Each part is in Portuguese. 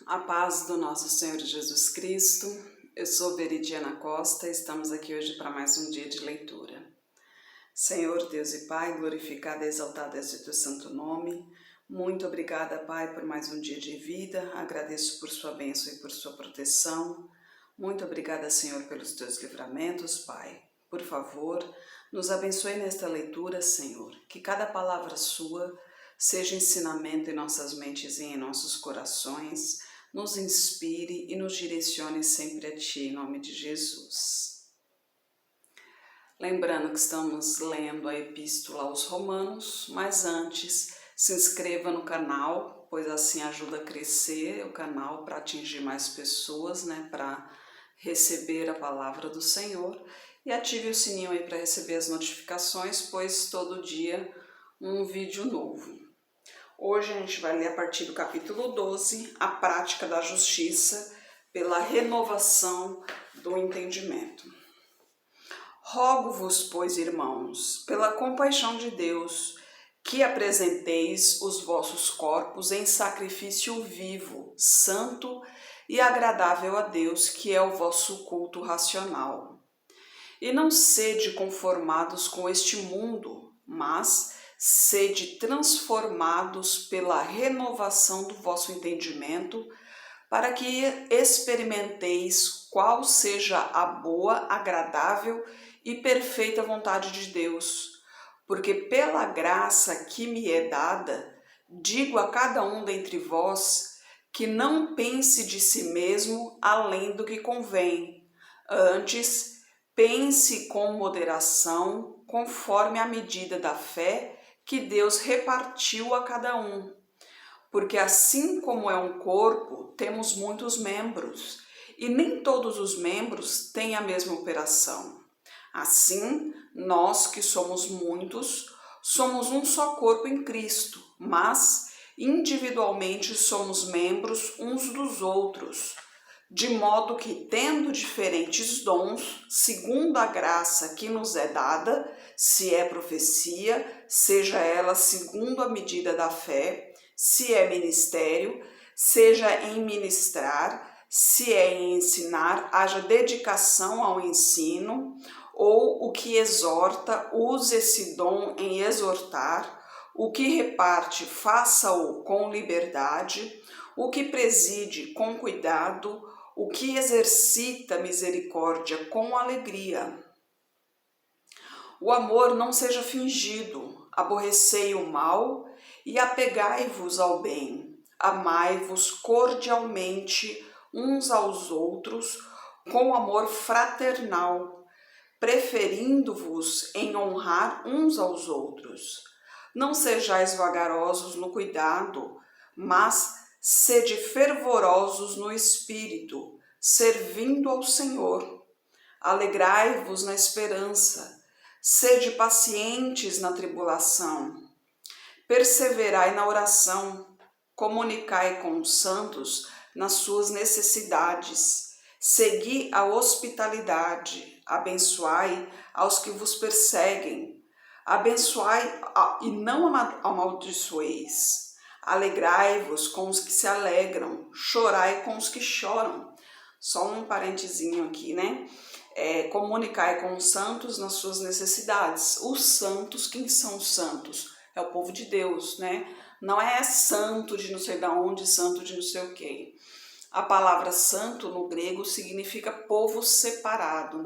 A paz do nosso Senhor Jesus Cristo. Eu sou Veridiana Costa e estamos aqui hoje para mais um dia de leitura. Senhor Deus e Pai, glorificado e exaltado é o teu santo nome. Muito obrigada, Pai, por mais um dia de vida. Agradeço por sua bênção e por sua proteção. Muito obrigada, Senhor, pelos teus livramentos, Pai. Por favor, nos abençoe nesta leitura, Senhor. Que cada palavra sua seja ensinamento em nossas mentes e em nossos corações, nos inspire e nos direcione sempre a Ti, em nome de Jesus. Lembrando que estamos lendo a Epístola aos Romanos, mas antes, se inscreva no canal, pois assim ajuda a crescer o canal para atingir mais pessoas, para receber a palavra do Senhor, e ative o sininho aí para receber as notificações, pois todo dia um vídeo novo. Hoje a gente vai ler a partir do capítulo 12, a prática da justiça pela renovação do entendimento. Rogo-vos, pois, irmãos, pela compaixão de Deus, que apresenteis os vossos corpos em sacrifício vivo, santo e agradável a Deus, que é o vosso culto racional. E não sede conformados com este mundo, mas sede transformados pela renovação do vosso entendimento, para que experimenteis qual seja a boa, agradável e perfeita vontade de Deus. Porque pela graça que me é dada, digo a cada um dentre vós que não pense de si mesmo além do que convém. Antes, pense com moderação, conforme a medida da fé que Deus repartiu a cada um. Porque assim como é um corpo, temos muitos membros, e nem todos os membros têm a mesma operação. Assim, nós que somos muitos, somos um só corpo em Cristo, mas individualmente somos membros uns dos outros, de modo que, tendo diferentes dons, segundo a graça que nos é dada, se é profecia, seja ela segundo a medida da fé, se é ministério, seja em ministrar, se é em ensinar, haja dedicação ao ensino, ou o que exorta, use esse dom em exortar, o que reparte, faça-o com liberdade, o que preside, com cuidado, o que exercita misericórdia, com alegria. O amor não seja fingido, aborrecei o mal e apegai-vos ao bem. Amai-vos cordialmente uns aos outros com amor fraternal, preferindo-vos em honrar uns aos outros. Não sejais vagarosos no cuidado, mas sede fervorosos no espírito, servindo ao Senhor. Alegrai-vos na esperança, sede pacientes na tribulação. Perseverai na oração, comunicai com os santos nas suas necessidades. Segui a hospitalidade, abençoai aos que vos perseguem. Abençoai e não amaldiçoeis. Alegrai-vos com os que se alegram, chorai com os que choram. Só um parentezinho aqui, comunicai com os santos nas suas necessidades. Os santos, quem são os santos? É o povo de Deus, Não é santo de não sei de onde, santo de não sei o quê. A palavra santo no grego significa povo separado,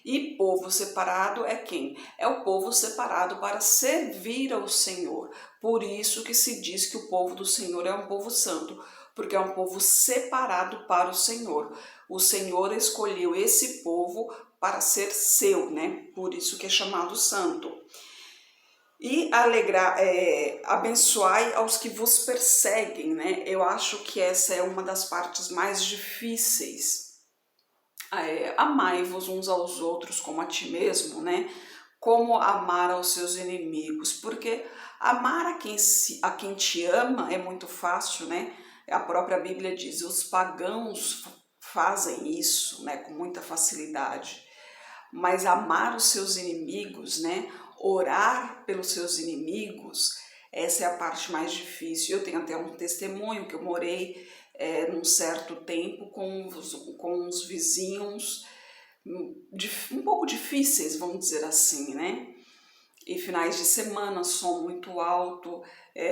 E povo separado é quem? É o povo separado para servir ao Senhor. Por isso que se diz que o povo do Senhor é um povo santo, porque é um povo separado para o Senhor. O Senhor escolheu esse povo para ser seu, Por isso que é chamado santo. E abençoai aos que vos perseguem, Eu acho que essa é uma das partes mais difíceis. Amai-vos uns aos outros como a ti mesmo, Como amar aos seus inimigos, porque amar a quem te ama é muito fácil, A própria Bíblia diz, os pagãos fazem isso, com muita facilidade. Mas amar os seus inimigos, orar pelos seus inimigos, Essa é a parte mais difícil. Eu tenho até um testemunho que eu morei num certo tempo com os vizinhos um pouco difíceis, vamos dizer assim, né? E finais de semana, som muito alto,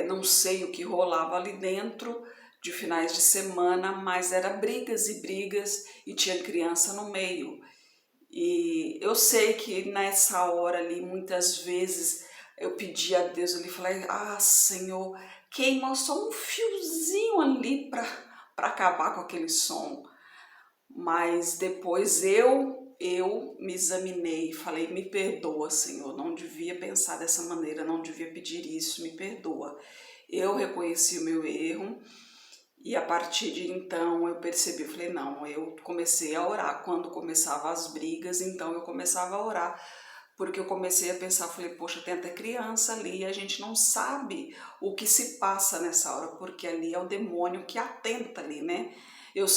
não sei o que rolava ali dentro de finais de semana, mas era brigas e brigas e tinha criança no meio. E eu sei que nessa hora ali, muitas vezes, eu pedi a Deus ali, falei, Senhor, queima só um fiozinho ali para acabar com aquele som. Mas depois eu me examinei e falei, me perdoa, Senhor, não devia pensar dessa maneira, não devia pedir isso, me perdoa. Eu reconheci o meu erro e a partir de então eu percebi, falei, não, eu comecei a orar. Quando começavam as brigas, então eu começava a orar, porque eu comecei a pensar, falei, poxa, tem até criança ali e a gente não sabe o que se passa nessa hora, porque ali é o demônio que atenta ali, né? Eu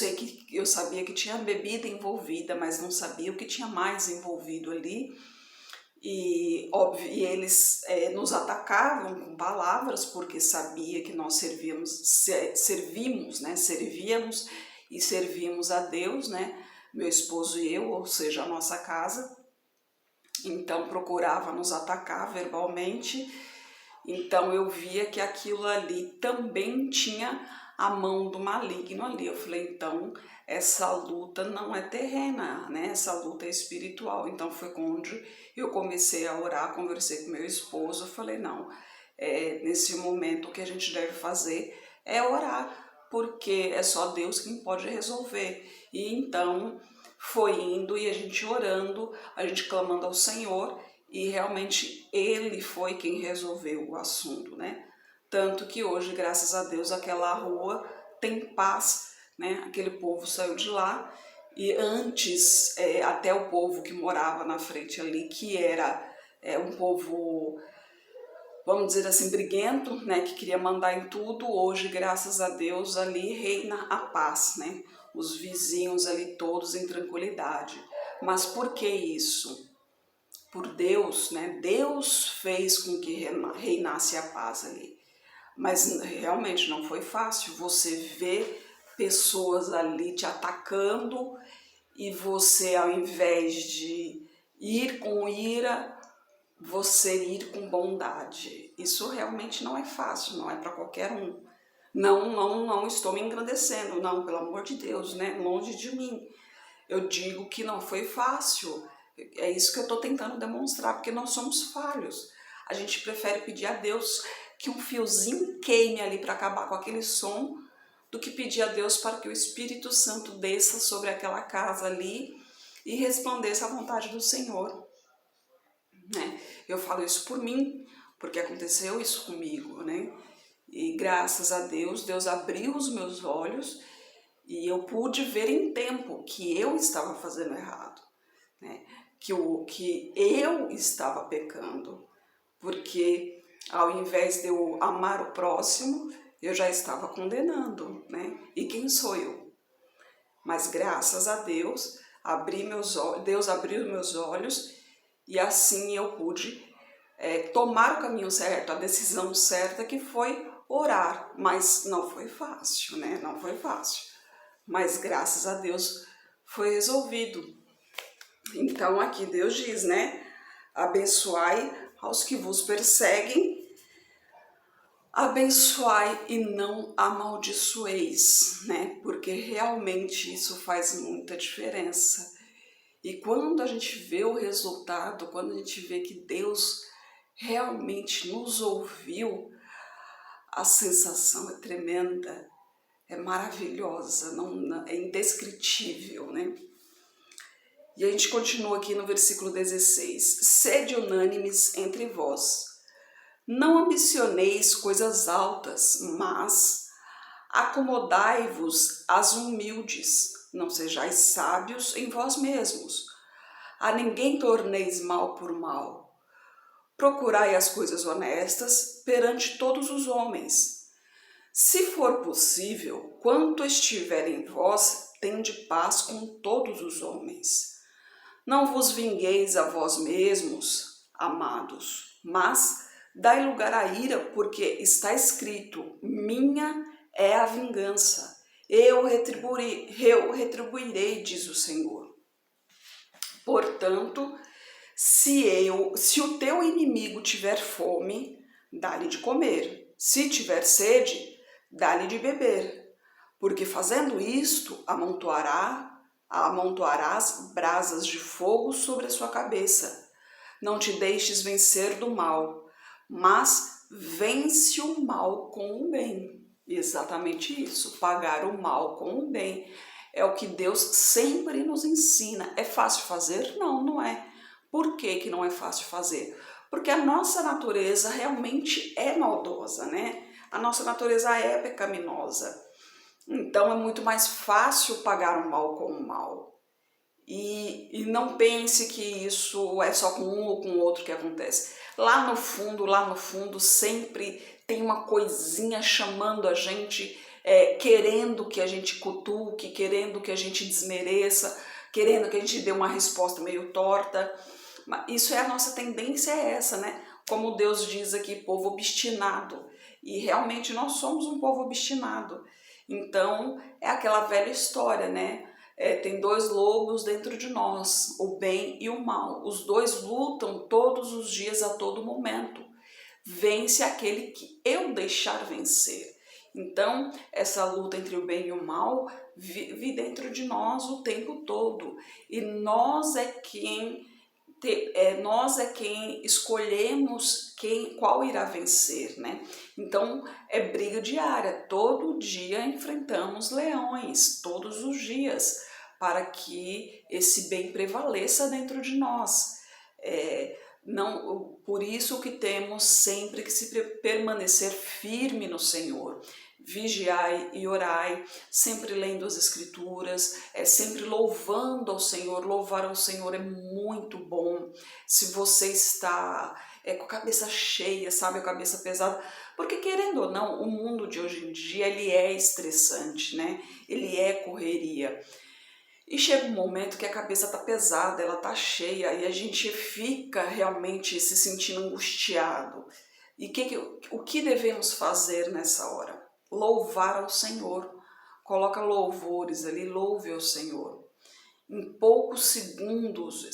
sabia que tinha bebida envolvida, mas não sabia o que tinha mais envolvido ali. E óbvio, e eles nos atacavam com palavras, porque sabia que nós servíamos e servimos a Deus, né? Meu esposo e eu, ou seja, a nossa casa. Então procurava nos atacar verbalmente. Então eu via que aquilo ali também tinha a mão do maligno ali. Eu falei, então essa luta não é terrena, né? Essa luta é espiritual. Então foi onde eu comecei a orar, conversei com meu esposo, eu falei, não, nesse momento o que a gente deve fazer é orar, porque é só Deus quem pode resolver. E então foi indo e a gente orando, a gente clamando ao Senhor, e realmente Ele foi quem resolveu o assunto, né? Tanto que hoje, graças a Deus, aquela rua tem paz, né? Aquele povo saiu de lá e antes até o povo que morava na frente ali, que era um povo, vamos dizer assim, briguento, né? Que queria mandar em tudo, hoje, graças a Deus, ali reina a paz, né? Os vizinhos ali todos em tranquilidade. Mas por que isso? Por Deus, né? Deus fez com que reinasse a paz ali. Mas realmente não foi fácil. Você vê pessoas ali te atacando e você, ao invés de ir com ira, você ir com bondade. Isso realmente não é fácil, não é para qualquer um. Não estou me engrandecendo, não, pelo amor de Deus, né? Longe de mim. Eu digo que não foi fácil. É isso que eu estou tentando demonstrar, porque nós somos falhos. A gente prefere pedir a Deus que um fiozinho queime ali para acabar com aquele som, do que pedir a Deus para que o Espírito Santo desça sobre aquela casa ali e resplandeça à vontade do Senhor, né? Eu falo isso por mim, porque aconteceu isso comigo, né? E graças a Deus, Deus abriu os meus olhos e eu pude ver em tempo que eu estava fazendo errado, né? Que eu estava pecando, porque ao invés de eu amar o próximo, eu já estava condenando, né? E quem sou eu? Mas graças a Deus, Deus abriu meus olhos e assim eu pude tomar o caminho certo, a decisão certa, que foi orar. Mas não foi fácil, né? Não foi fácil. Mas graças a Deus foi resolvido. Então aqui Deus diz, né? Abençoai aos que vos perseguem, abençoai e não amaldiçoeis, né? Porque realmente isso faz muita diferença. E quando a gente vê o resultado, quando a gente vê que Deus realmente nos ouviu, a sensação é tremenda, é maravilhosa, é indescritível, né? E a gente continua aqui no versículo 16. Sede unânimes entre vós. Não ambicioneis coisas altas, mas acomodai-vos às humildes. Não sejais sábios em vós mesmos. A ninguém torneis mal por mal. Procurai as coisas honestas perante todos os homens. Se for possível, quanto estiver em vós, tende paz com todos os homens. Não vos vingueis a vós mesmos, amados, mas Dai lugar à ira, porque está escrito: minha é a vingança, eu retribuirei, diz o Senhor. Portanto, se o teu inimigo tiver fome, dá-lhe de comer. Se tiver sede, dá-lhe de beber. Porque fazendo isto, amontoarás brasas de fogo sobre a sua cabeça. Não te deixes vencer do mal, mas vence o mal com o bem. Exatamente isso, pagar o mal com o bem. É o que Deus sempre nos ensina. É fácil fazer? Não, não é. Por que que não é fácil fazer? Porque a nossa natureza realmente é maldosa, né? A nossa natureza é pecaminosa. Então é muito mais fácil pagar o mal com o mal. E não pense que isso é só com um ou com o outro que acontece. Lá no fundo, sempre tem uma coisinha chamando a gente, querendo que a gente cutuque, querendo que a gente desmereça, querendo que a gente dê uma resposta meio torta. Isso é a nossa tendência, é essa, né? Como Deus diz aqui, povo obstinado. E realmente nós somos um povo obstinado. Então, é aquela velha história, né? Tem dois lobos dentro de nós, o bem e o mal. Os dois lutam todos os dias, a todo momento. Vence aquele que eu deixar vencer. Então, essa luta entre o bem e o mal vive dentro de nós o tempo todo. E nós é quem escolhemos qual irá vencer, né? Então é briga diária, todo dia enfrentamos leões, todos os dias, para que esse bem prevaleça dentro de nós. Por isso que temos sempre que permanecer firme no Senhor. Vigiai e orai, sempre lendo as Escrituras, sempre louvando ao Senhor. Louvar ao Senhor é muito bom. Se você está com a cabeça cheia, sabe, a cabeça pesada, porque querendo ou não, o mundo de hoje em dia, ele é estressante, né? Ele é correria. E chega um momento que a cabeça tá pesada, ela tá cheia, e a gente fica realmente se sentindo angustiado. E o que devemos fazer nessa hora? Louvar ao Senhor. Coloca louvores ali, louve ao Senhor. Em poucos segundos,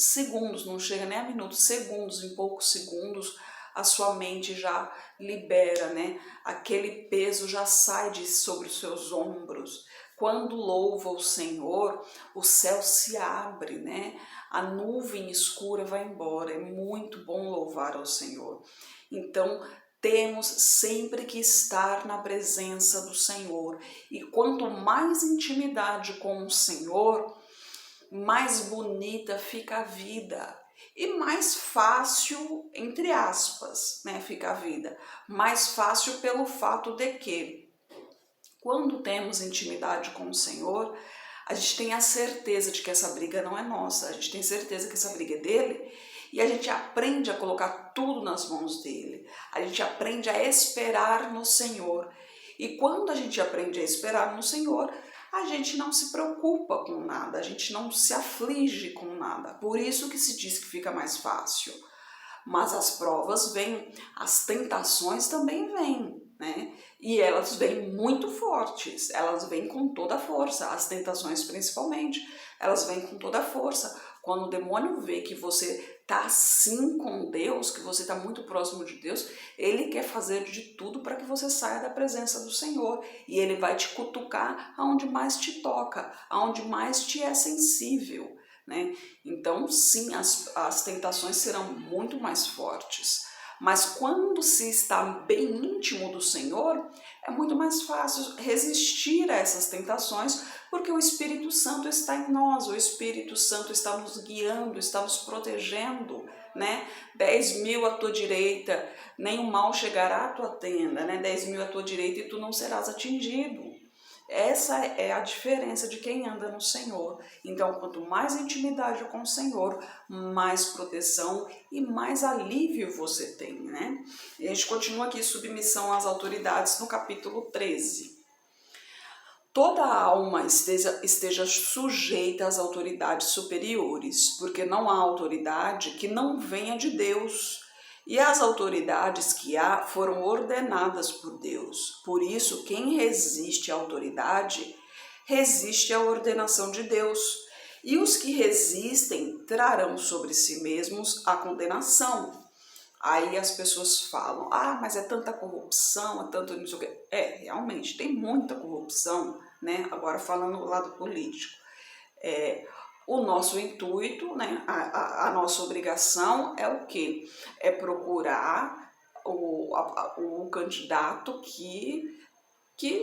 não chega nem a minutos, segundos, em poucos segundos, a sua mente já libera, né? Aquele peso já sai sobre os seus ombros. Quando louva o Senhor, o céu se abre, né? A nuvem escura vai embora. É muito bom louvar ao Senhor. Então, temos sempre que estar na presença do Senhor. E quanto mais intimidade com o Senhor, mais bonita fica a vida. E mais fácil, entre aspas, né, fica a vida. Mais fácil pelo fato de que, quando temos intimidade com o Senhor, a gente tem a certeza de que essa briga não é nossa, a gente tem certeza que essa briga é dele, e a gente aprende a colocar tudo nas mãos dele, a gente aprende a esperar no Senhor. E quando a gente aprende a esperar no Senhor, a gente não se preocupa com nada, a gente não se aflige com nada. Por isso que se diz que fica mais fácil. Mas as provas vêm, as tentações também vêm, né? E elas vêm muito fortes, elas vêm com toda a força, as tentações principalmente, elas vêm com toda a força. Quando o demônio vê que você está assim com Deus, que você está muito próximo de Deus, ele quer fazer de tudo para que você saia da presença do Senhor. E ele vai te cutucar aonde mais te toca, aonde mais te é sensível, né? Então, sim, as tentações serão muito mais fortes. Mas quando se está bem íntimo do Senhor, é muito mais fácil resistir a essas tentações, porque o Espírito Santo está em nós, o Espírito Santo está nos guiando, está nos protegendo, né? 10.000 à tua direita, nenhum mal chegará à tua tenda, né? 10.000 à tua direita e tu não serás atingido. Essa é a diferença de quem anda no Senhor. Então, quanto mais intimidade com o Senhor, mais proteção e mais alívio você tem, né? E a gente continua aqui, submissão às autoridades, no capítulo 13. Toda alma esteja sujeita às autoridades superiores, porque não há autoridade que não venha de Deus. E as autoridades que há foram ordenadas por Deus. Por isso, quem resiste à autoridade, resiste à ordenação de Deus. E os que resistem trarão sobre si mesmos a condenação. Aí as pessoas falam, mas é tanta corrupção, é tanto não sei o quê. Realmente, tem muita corrupção, né? Agora falando do lado político. O nosso intuito, né? A nossa obrigação é o quê? É procurar o candidato que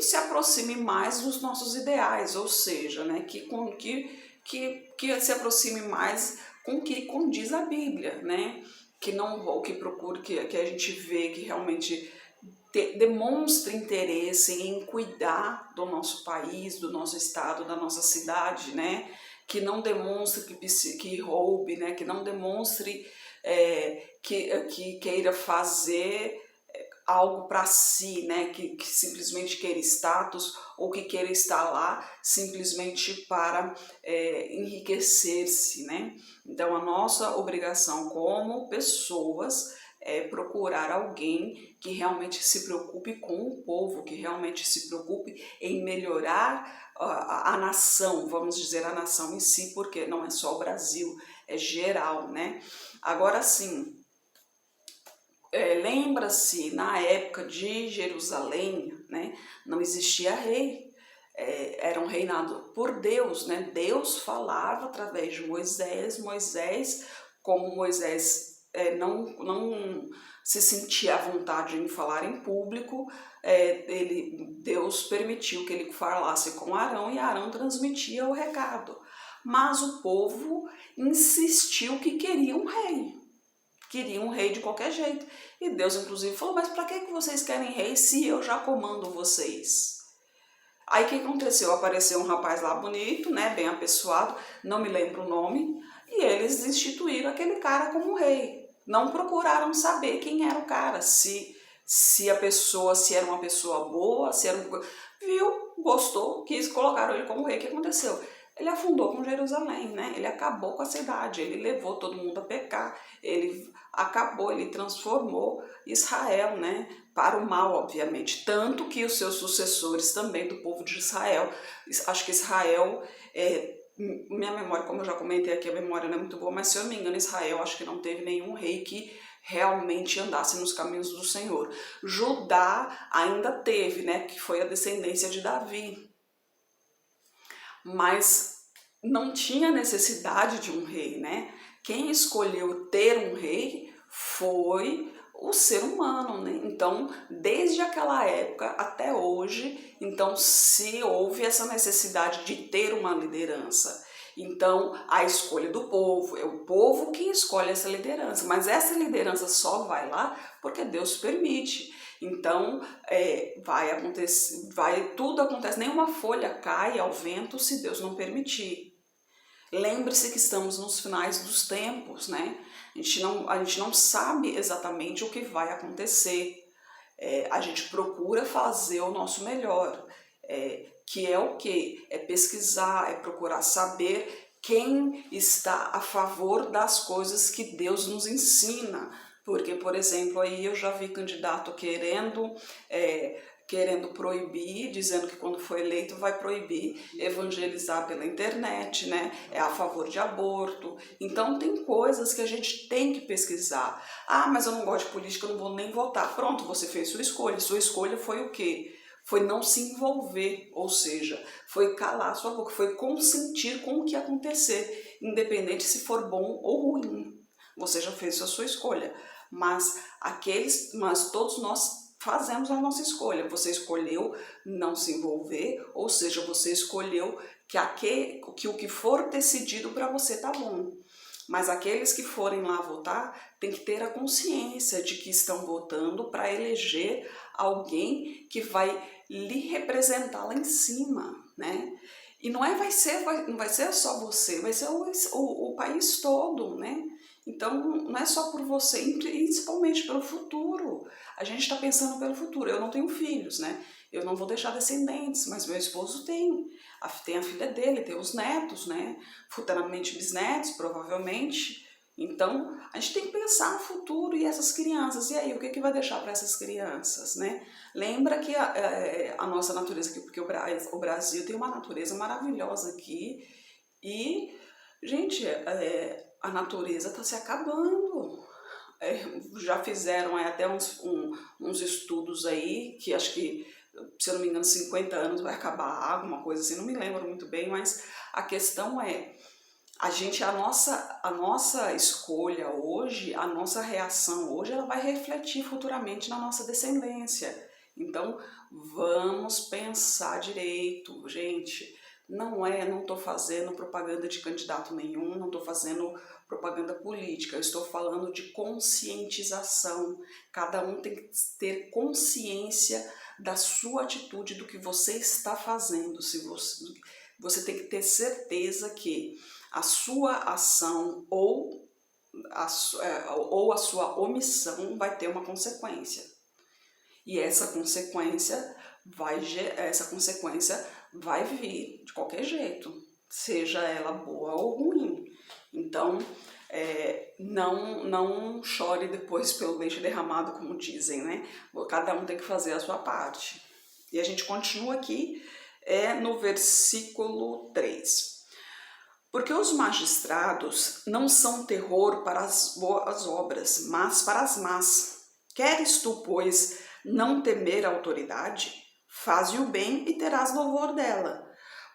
se aproxime mais dos nossos ideais, ou seja, né? Que se aproxime mais com o que condiz a Bíblia, né? Que procure, que a gente vê que realmente demonstre interesse em cuidar do nosso país, do nosso estado, da nossa cidade, né? Que não demonstre que roube, né? Que não demonstre que queira fazer algo para si, né? Que simplesmente queira status ou que queira estar lá simplesmente para enriquecer-se, né? Então a nossa obrigação como pessoas é procurar alguém que realmente se preocupe com o povo, que realmente se preocupe em melhorar a nação, vamos dizer a nação em si, porque não é só o Brasil, é geral, né? Agora sim, lembra-se, na época de Jerusalém, né, não existia rei, era um reinado por Deus, né? Deus falava através de Moisés, como Moisés não se sentia à vontade em falar em público, Deus permitiu que ele falasse com Arão e Arão transmitia o recado. Mas o povo insistiu que queria um rei. Queriam um rei de qualquer jeito. E Deus, inclusive, falou, mas para que vocês querem rei se eu já comando vocês? Aí o que aconteceu? Apareceu um rapaz lá bonito, né, bem apessoado, não me lembro o nome, e eles instituíram aquele cara como rei. Não procuraram saber quem era o cara, se era uma pessoa boa, se era viu, gostou, quis, colocaram ele como rei. O que aconteceu? Ele afundou com Jerusalém, né? Ele acabou com a cidade, ele levou todo mundo a pecar, ele transformou Israel, né? Para o mal, obviamente. Tanto que os seus sucessores também do povo de Israel, acho que Israel, minha memória, como eu já comentei aqui, a memória não é muito boa, mas se eu não me engano, Israel, acho que não teve nenhum rei que realmente andasse nos caminhos do Senhor. Judá ainda teve, né? Que foi a descendência de Davi. Mas não tinha necessidade de um rei, né? Quem escolheu ter um rei foi o ser humano, né? Então, desde aquela época até hoje, então se houve essa necessidade de ter uma liderança. Então, a escolha do povo, é o povo que escolhe essa liderança, mas essa liderança só vai lá porque Deus permite. Então, vai acontecer, tudo acontece, nenhuma folha cai ao vento se Deus não permitir. Lembre-se que estamos nos finais dos tempos, né? A gente não sabe exatamente o que vai acontecer. A gente procura fazer o nosso melhor, que é o quê? É pesquisar, é procurar saber quem está a favor das coisas que Deus nos ensina. Porque, por exemplo, aí eu já vi candidato querendo proibir, dizendo que quando for eleito vai proibir evangelizar pela internet, né? É a favor de aborto. Então tem coisas que a gente tem que pesquisar. Mas eu não gosto de política, eu não vou nem votar. Pronto, você fez sua escolha. Sua escolha foi o quê? Foi não se envolver, ou seja, foi calar sua boca, foi consentir com o que acontecer, independente se for bom ou ruim. Você já fez a sua escolha. Mas todos nós fazemos a nossa escolha. Você escolheu não se envolver, ou seja, você escolheu que o que for decidido para você tá bom. Mas aqueles que forem lá votar têm que ter a consciência de que estão votando para eleger alguém que vai lhe representar lá em cima, né? E não vai ser só você, vai ser o país todo, né? Então, não é só por você, principalmente pelo futuro. A gente está pensando pelo futuro. Eu não tenho filhos, né? Eu não vou deixar descendentes, mas meu esposo tem. Tem a filha dele, tem os netos, né? Futuramente bisnetos, provavelmente. Então, a gente tem que pensar no futuro e essas crianças. E aí, o que, que vai deixar para essas crianças, né? Lembra que a nossa natureza aqui, porque o Brasil tem uma natureza maravilhosa aqui. E, gente, a natureza está se acabando. Já fizeram até uns estudos aí, que acho que, se eu não me engano, 50 anos vai acabar a água, uma coisa assim, não me lembro muito bem, mas a questão é, a nossa escolha hoje, a nossa reação hoje, ela vai refletir futuramente na nossa descendência. Então, vamos pensar direito, gente. Não estou fazendo propaganda de candidato nenhum, não estou fazendo propaganda política, eu estou falando de conscientização. Cada um tem que ter consciência da sua atitude, do que você está fazendo. Você tem que ter certeza que a sua ação ou a sua omissão vai ter uma consequência. E essa consequência vai vir de qualquer jeito, seja ela boa ou ruim. Então, não chore depois pelo leite derramado, como dizem, né? Cada um tem que fazer a sua parte. E a gente continua aqui no versículo 3. Porque os magistrados não são terror para as boas obras, mas para as más. Queres tu, pois, não temer a autoridade? Faze o bem e terás louvor dela,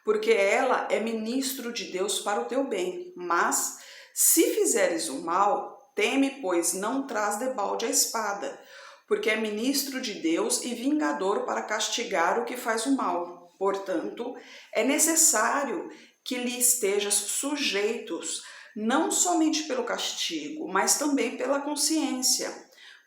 porque ela é ministro de Deus para o teu bem. Mas, se fizeres o mal, teme, pois não traz debalde a espada, porque é ministro de Deus e vingador para castigar o que faz o mal. Portanto, é necessário que lhe estejas sujeitos, não somente pelo castigo, mas também pela consciência.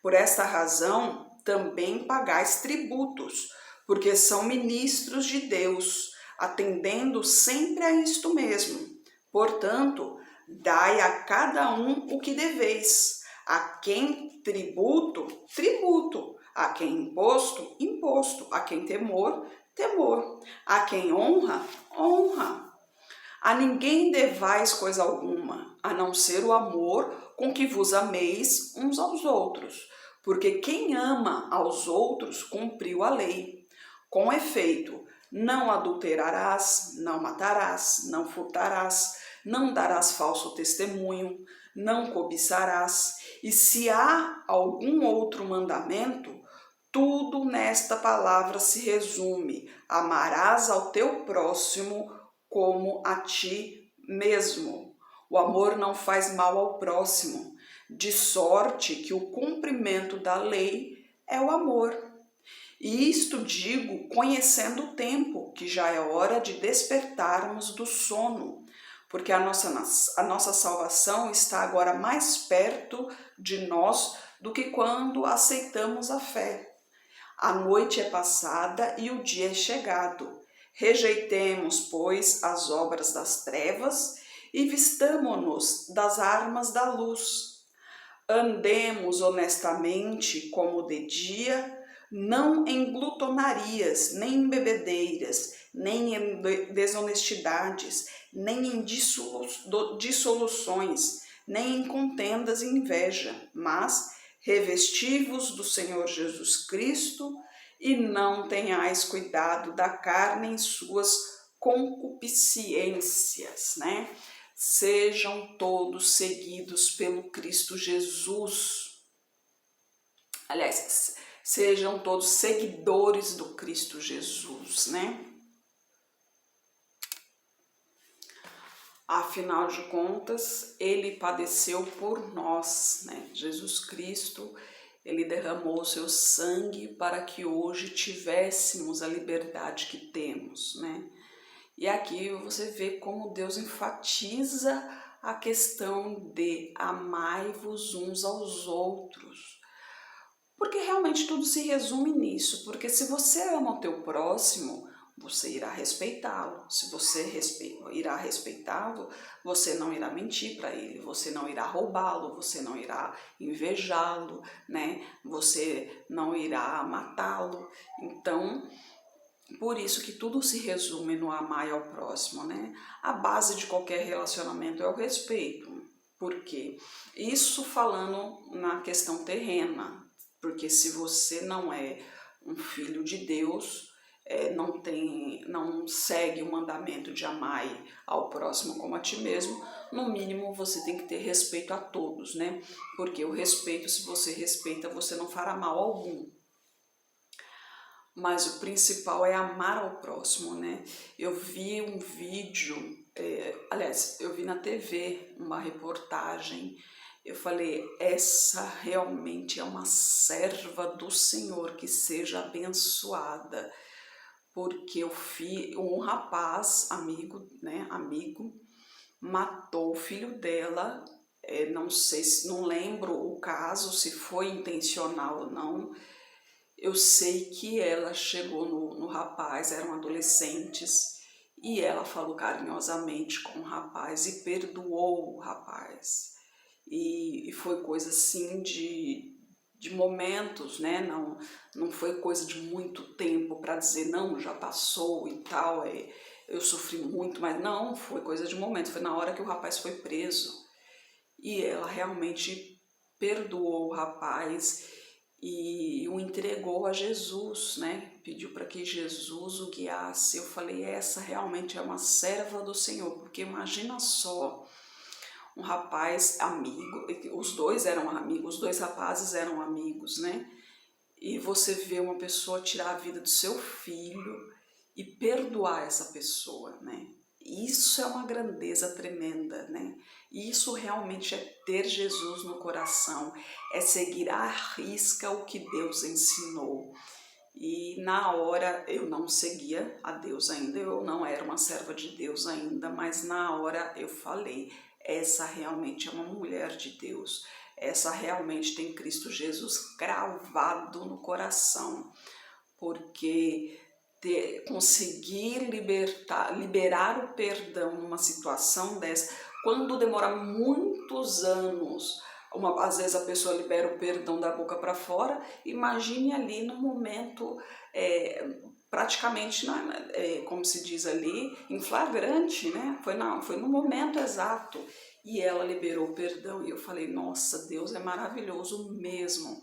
Por esta razão, também pagais tributos, porque são ministros de Deus, atendendo sempre a isto mesmo. Portanto, dai a cada um o que deveis. A quem tributo, tributo. A quem imposto, imposto. A quem temor, temor. A quem honra, honra. A ninguém devais coisa alguma, a não ser o amor com que vos ameis uns aos outros, porque quem ama aos outros cumpriu a lei. Com efeito, não adulterarás, não matarás, não furtarás, não darás falso testemunho, não cobiçarás. E se há algum outro mandamento, tudo nesta palavra se resume: amarás ao teu próximo como a ti mesmo. O amor não faz mal ao próximo, de sorte que o cumprimento da lei é o amor. E isto digo conhecendo o tempo, que já é hora de despertarmos do sono, porque a nossa salvação está agora mais perto de nós do que quando aceitamos a fé. A noite é passada e o dia é chegado. Rejeitemos, pois, as obras das trevas e vistamo-nos das armas da luz. Andemos honestamente como de dia, não em glutonarias, nem em bebedeiras, nem em desonestidades, nem em dissoluções, nem em contendas e inveja, mas revesti-vos do Senhor Jesus Cristo e não tenhais cuidado da carne em suas concupiscências, né? Sejam todos seguidos pelo Cristo Jesus. Aliás, sejam todos seguidores do Cristo Jesus, né? Afinal de contas, ele padeceu por nós, né? Jesus Cristo, ele derramou o seu sangue para que hoje tivéssemos a liberdade que temos, né? E aqui você vê como Deus enfatiza a questão de amai-vos uns aos outros. Porque realmente tudo se resume nisso, porque se você ama o teu próximo, você irá respeitá-lo. Se você irá respeitá-lo, você não irá mentir para ele, você não irá roubá-lo, você não irá invejá-lo, né? Você não irá matá-lo. Então, por isso que tudo se resume no amar ao próximo, né? A base de qualquer relacionamento é o respeito. Por quê? Isso falando na questão terrena, porque se você não é um filho de Deus, não segue o mandamento de amar ao próximo como a ti mesmo, no mínimo você tem que ter respeito a todos, né? Porque o respeito, se você respeita, você não fará mal algum. Mas o principal é amar ao próximo, né? Eu vi um vídeo, aliás, eu vi na TV uma reportagem. Eu falei, essa realmente é uma serva do Senhor, que seja abençoada, porque um rapaz, amigo, matou o filho dela. Não sei, não lembro o caso, se foi intencional ou não. Eu sei que ela chegou no rapaz, eram adolescentes, e ela falou carinhosamente com o rapaz e perdoou o rapaz. E foi coisa assim de momentos, né? Não foi coisa de muito tempo para dizer, não, já passou e tal, eu sofri muito, mas não, foi coisa de momento, foi na hora que o rapaz foi preso. E ela realmente perdoou o rapaz e o entregou a Jesus, né? Pediu para que Jesus o guiasse. Eu falei, essa realmente é uma serva do Senhor, porque imagina só, um rapaz amigo, os dois eram amigos, os dois rapazes eram amigos, né? E você vê uma pessoa tirar a vida do seu filho e perdoar essa pessoa, né? Isso é uma grandeza tremenda, né? Isso realmente é ter Jesus no coração, é seguir à risca o que Deus ensinou. E na hora eu não seguia a Deus ainda, eu não era uma serva de Deus ainda, mas na hora eu falei, essa realmente é uma mulher de Deus, essa realmente tem Cristo Jesus cravado no coração, porque conseguir liberar o perdão numa situação dessa, quando demora muitos anos, às vezes a pessoa libera o perdão da boca para fora, imagine ali no momento, praticamente, como se diz ali, em flagrante, né? Foi no momento exato, e ela liberou o perdão, e eu falei, nossa, Deus é maravilhoso mesmo.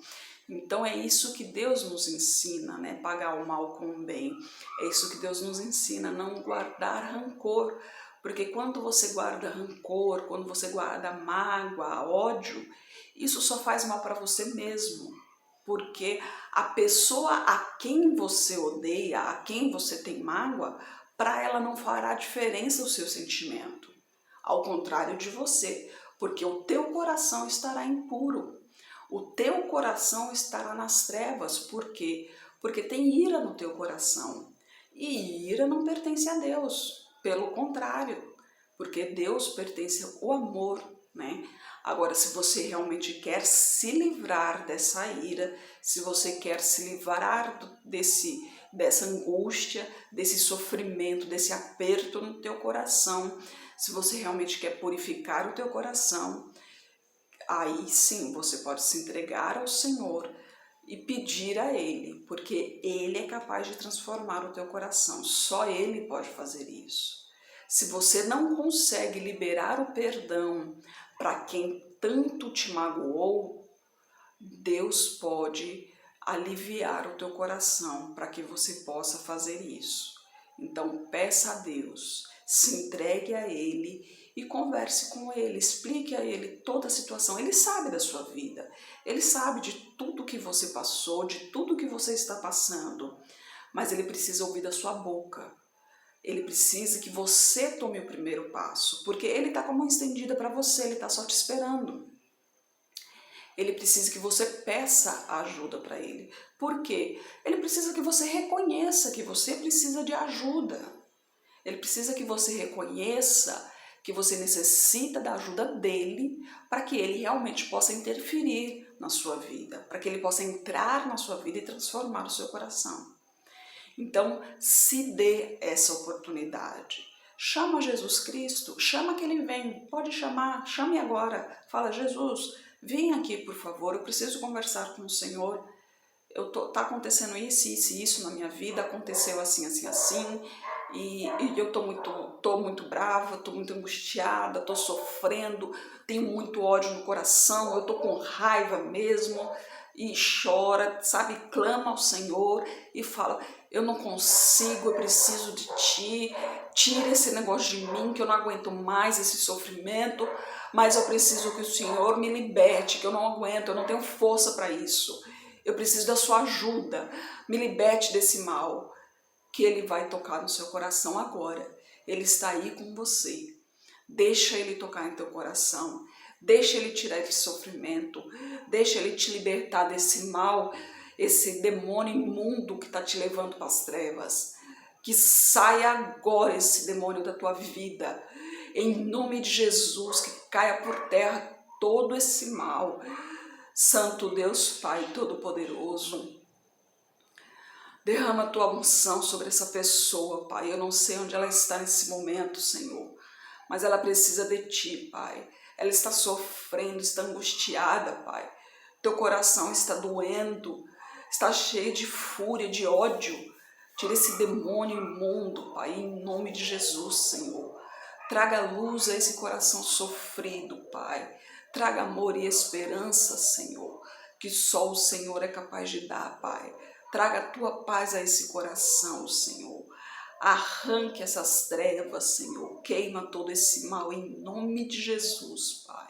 Então é isso que Deus nos ensina, né? Pagar o mal com o bem. É isso que Deus nos ensina, não guardar rancor. Porque quando você guarda rancor, quando você guarda mágoa, ódio, isso só faz mal para você mesmo. Porque a pessoa a quem você odeia, a quem você tem mágoa, para ela não fará diferença o seu sentimento. Ao contrário de você, porque o teu coração estará impuro. O teu coração estará nas trevas, por quê? Porque tem ira no teu coração. E ira não pertence a Deus, pelo contrário, porque Deus pertence ao amor, né? Agora, se você realmente quer se livrar dessa ira, se você quer se livrar dessa angústia, desse sofrimento, desse aperto no teu coração, se você realmente quer purificar o teu coração, aí sim você pode se entregar ao Senhor e pedir a Ele, porque Ele é capaz de transformar o teu coração, só Ele pode fazer isso. Se você não consegue liberar o perdão para quem tanto te magoou, Deus pode aliviar o teu coração para que você possa fazer isso. Então peça a Deus, se entregue a Ele e converse com Ele, explique a Ele toda a situação. Ele sabe da sua vida, Ele sabe de tudo que você passou, de tudo que você está passando, mas Ele precisa ouvir da sua boca. Ele precisa que você tome o primeiro passo, porque Ele está com a mão estendida para você, Ele está só te esperando. Ele precisa que você peça ajuda para Ele. Por quê? Ele precisa que você reconheça que você precisa de ajuda. Ele precisa que você reconheça que você necessita da ajuda dele para que ele realmente possa interferir na sua vida, para que ele possa entrar na sua vida e transformar o seu coração. Então, se dê essa oportunidade. Chama Jesus Cristo, chama que ele vem, pode chamar, chame agora. Fala, Jesus, vem aqui por favor, eu preciso conversar com o Senhor. Tá acontecendo isso, isso e isso na minha vida, aconteceu assim, assim, assim, e eu tô muito brava, tô muito angustiada, tô sofrendo, tenho muito ódio no coração, eu tô com raiva mesmo, e chora, sabe, clama ao Senhor e fala: eu não consigo, eu preciso de Ti, tira esse negócio de mim, que eu não aguento mais esse sofrimento, mas eu preciso que o Senhor me liberte, que eu não aguento, eu não tenho força para isso, eu preciso da sua ajuda, me liberte desse mal. Que Ele vai tocar no seu coração agora, Ele está aí com você, deixa Ele tocar em teu coração, deixa Ele tirar esse sofrimento, deixa Ele te libertar desse mal, esse demônio imundo que está te levando para as trevas. Que saia agora esse demônio da tua vida, em nome de Jesus, que caia por terra todo esse mal. Santo Deus Pai Todo-Poderoso, derrama a tua unção sobre essa pessoa, Pai. Eu não sei onde ela está nesse momento, Senhor, mas ela precisa de Ti, Pai. Ela está sofrendo, está angustiada, Pai. Teu coração está doendo, está cheio de fúria, de ódio. Tira esse demônio imundo, Pai, em nome de Jesus, Senhor. Traga luz a esse coração sofrido, Pai. Traga amor e esperança, Senhor, que só o Senhor é capaz de dar, Pai. Traga a tua paz a esse coração, Senhor. Arranque essas trevas, Senhor. Queima todo esse mal em nome de Jesus, Pai.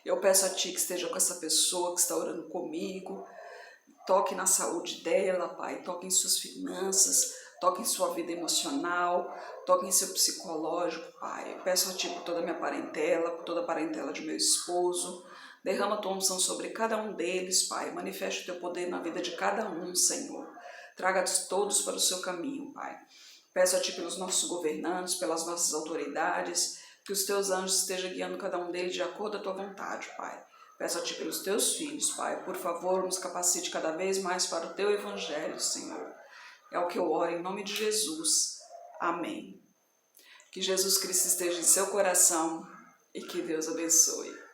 Eu peço a Ti que esteja com essa pessoa que está orando comigo. Toque na saúde dela, Pai. Toque em suas finanças. Toque em sua vida emocional. Toque em seu psicológico, Pai. Eu peço a Ti por toda a minha parentela, por toda a parentela de meu esposo. Derrama a tua unção sobre cada um deles, Pai. Manifeste o teu poder na vida de cada um, Senhor. Traga-os todos para o seu caminho, Pai. Peço a Ti pelos nossos governantes, pelas nossas autoridades, que os teus anjos estejam guiando cada um deles de acordo com a tua vontade, Pai. Peço a Ti pelos teus filhos, Pai. Por favor, nos capacite cada vez mais para o teu evangelho, Senhor. É o que eu oro em nome de Jesus. Amém. Que Jesus Cristo esteja em seu coração e que Deus abençoe.